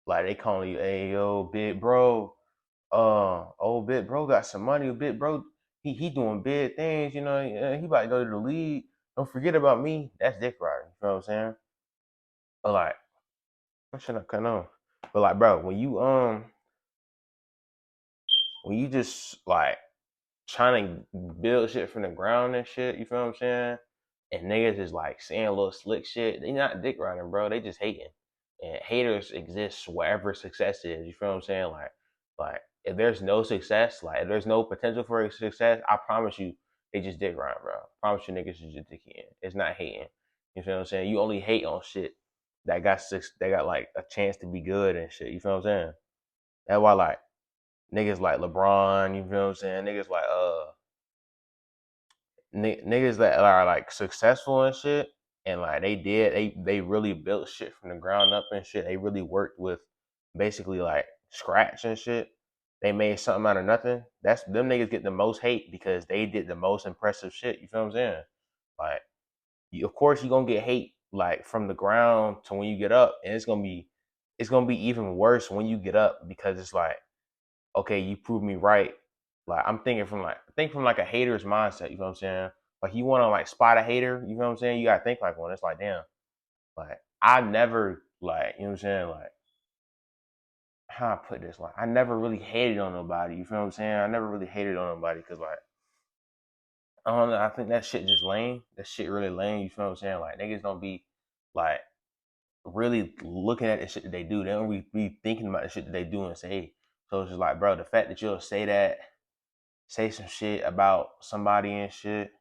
Like they calling you, hey yo, big bro, old big bro got some money, big bro, he doing big things, you know, he about to go to the league. Don't forget about me. That's dick riding. You know what I'm saying? But like, what should I cut on? But like, bro, when you just like trying to build shit from the ground and shit, you feel what I'm saying? And niggas is like saying little slick shit. They not dick riding, bro. They just hating. And haters exist wherever success is. You feel what I'm saying? Like if there's no success, like if there's no potential for success, I promise you, they just dick riding, bro. I promise you, niggas is just dicking. It's not hating. You feel what I'm saying? You only hate on shit that got like a chance to be good and shit. You feel what I'm saying? That's why like niggas like LeBron. You feel what I'm saying? Niggas that are like successful and shit, and like they really built shit from the ground up and shit. They really worked with basically like scratch and shit. They made something out of nothing. That's them niggas get the most hate because they did the most impressive shit. You feel what I'm saying? Like, of course you gonna get hate like from the ground to when you get up, and it's gonna be even worse when you get up because it's like, okay, you proved me right. Like I'm thinking from like think from like a hater's mindset, you know what I'm saying? Like you wanna like spot a hater, you know what I'm saying? You gotta think like one. It's like, damn, like I never like, you know what I'm saying? Like how I put this, like I never really hated on nobody, you feel what I'm saying? I never really hated on nobody because like I don't know, I think that shit just lame. That shit really lame, you feel what I'm saying? Like niggas don't be like really looking at the shit that they do. They don't really be thinking about the shit that they do and say. So it's just like, bro, the fact that you'll say some shit about somebody and shit,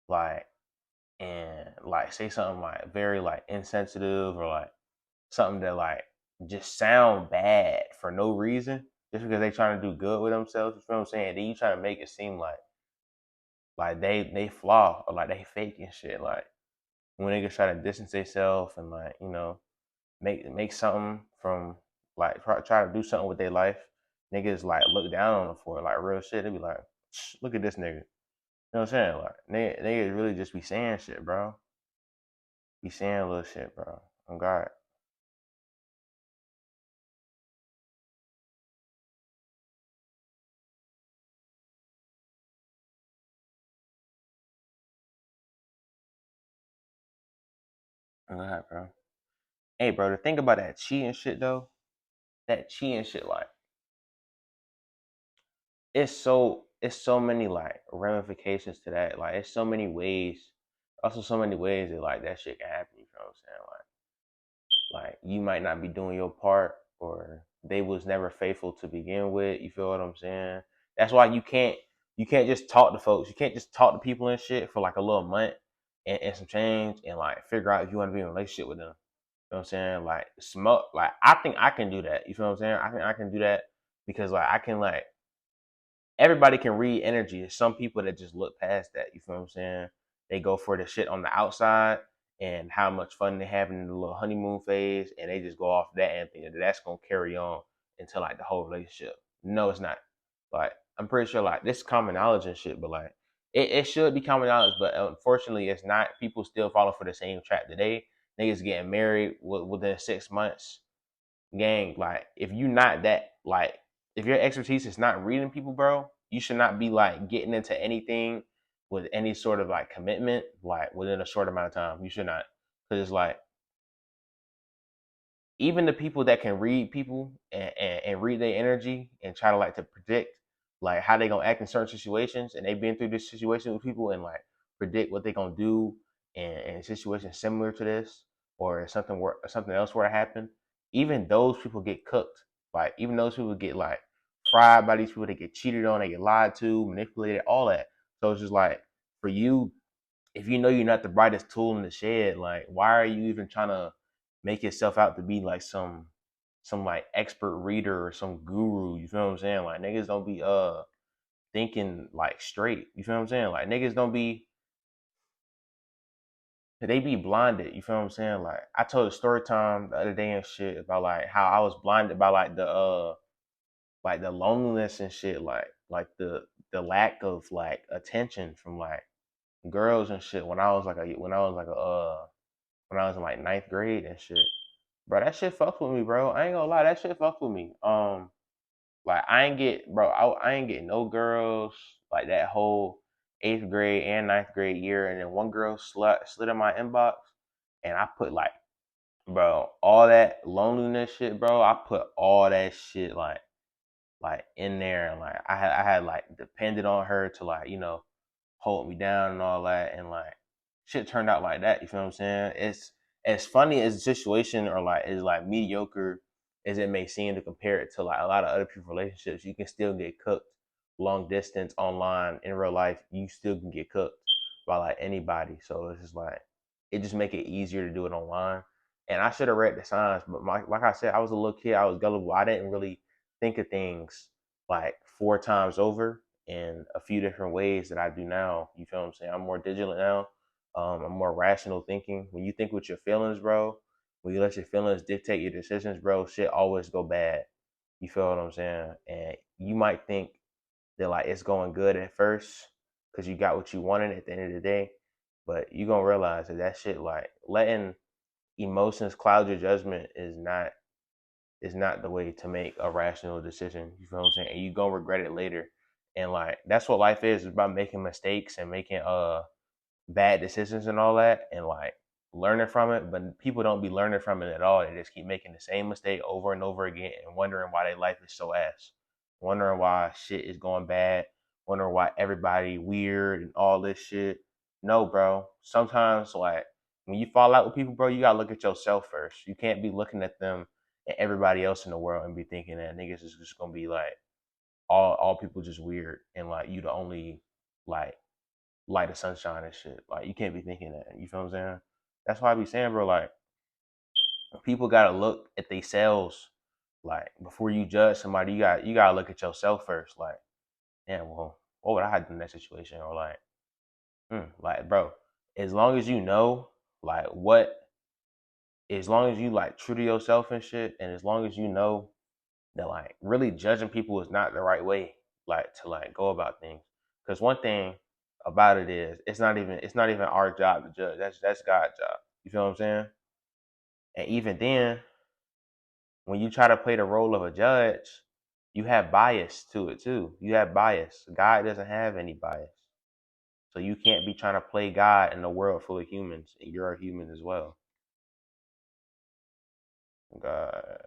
like, and like say something like very like insensitive or like something that like just sound bad for no reason, just because they trying to do good with themselves. You feel what I'm saying? Then you trying to make it seem like they flaw or like they fake and shit. Like when niggas try to distance themselves and like make something from like try to do something with their life, niggas like look down on them for it, like real shit. They be like, look at this nigga. You know what I'm saying? Like niggas really just be saying shit, bro. Be saying little shit, bro. Oh God. Oh God, bro. Hey, bro, to think about that cheating shit though, that cheating shit, like it's so many like ramifications to that. Like it's so many ways, also so many ways that like that shit can happen. You know what I'm saying? Like you might not be doing your part, or they was never faithful to begin with. You feel what I'm saying? That's why you can't just talk to folks. You can't just talk to people and shit for like a little month and some change and like figure out if you want to be in a relationship with them. You know what I'm saying? Like smoke. Like I think I can do that. You feel what I'm saying? I think I can do that because like I can like everybody can read energy. There's some people that just look past that. You feel what I'm saying? They go for the shit on the outside and how much fun they have in the little honeymoon phase, and they just go off that and think that that's gonna carry on into like the whole relationship. No, it's not. Like I'm pretty sure like this is common knowledge and shit, but like it should be common knowledge, but unfortunately it's not. People still falling for the same trap today. Niggas getting married within 6 months, gang, like if you not that like if your expertise is not reading people, bro, you should not be like getting into anything with any sort of like commitment like within a short amount of time. You should not, because it's like even the people that can read people and read their energy and try to like to predict like how they gonna act in certain situations, and they've been through this situation with people and like predict what they gonna do in situations similar to this, or something else were to happen. Even those people get cooked. Like even those people get like fried by these people. They get cheated on. They get lied to, manipulated, all that. So it's just like for you, if you know you're not the brightest tool in the shed, like why are you even trying to make yourself out to be like some like expert reader or some guru? You feel what I'm saying? Like niggas don't be thinking like straight. You feel what I'm saying? Like niggas don't be, they be blinded. You feel what I'm saying? Like I told a story time the other day and shit about like how I was blinded by like the loneliness and shit, like the lack of like attention from like girls and shit when I was like a when I was in like ninth grade and shit. bro, that shit fucks with me, bro. I ain't gonna lie, that shit fucks with me. Like I ain't get, bro, I ain't get no girls like that whole eighth grade and ninth grade year, and then one girl slid in my inbox, and I put like, bro, all that loneliness shit, bro. I put all that shit like in there, and like I had like depended on her to like hold me down and all that, and like shit turned out like that. You feel what I'm saying? It's as funny as the situation or like is like mediocre as it may seem to compare it to like a lot of other people's relationships. You can still get cooked long distance online in real life. You still can get cooked by like anybody. So it's just like it just make it easier to do it online. And I should have read the signs, but like I said, I was a little kid. I was gullible. I didn't really think of things like four times over in a few different ways that I do now. You feel what I'm saying? I'm more digital now. I'm more rational thinking. When you think with your feelings, bro, when you let your feelings dictate your decisions, bro, shit always go bad. You feel what I'm saying? And you might think that like it's going good at first because you got what you wanted at the end of the day, but you gonna realize that that shit like letting emotions cloud your judgment is not the way to make a rational decision. You feel what I'm saying? And you gonna regret it later. And like that's what life is. It's about making mistakes and making bad decisions and all that, and like learning from it. But people don't be learning from it at all. They just keep making the same mistake over and over again and wondering why their life is so ass. Wondering why shit is going bad. Wondering why everybody weird and all this shit. No, bro. Sometimes like when you fall out with people, bro, you gotta look at yourself first. You can't be looking at them and everybody else in the world and be thinking that niggas is just gonna be like all people just weird and like you the only like light of sunshine and shit. Like you can't be thinking that. You feel what I'm saying? That's why I be saying, bro, like people gotta look at themselves like before you judge somebody, you gotta look at yourself first. Like, damn, well, what would I have done in that situation? Or like, bro, as long as you know, like as long as you like true to yourself and shit, and as long as you know that like really judging people is not the right way like to like go about things. Because one thing about it is it's not even our job to judge. That's God's job. You feel what I'm saying? And even then, when you try to play the role of a judge, you have bias to it too. You have bias. God doesn't have any bias. So you can't be trying to play God in a world full of humans, and you're a human as well. God.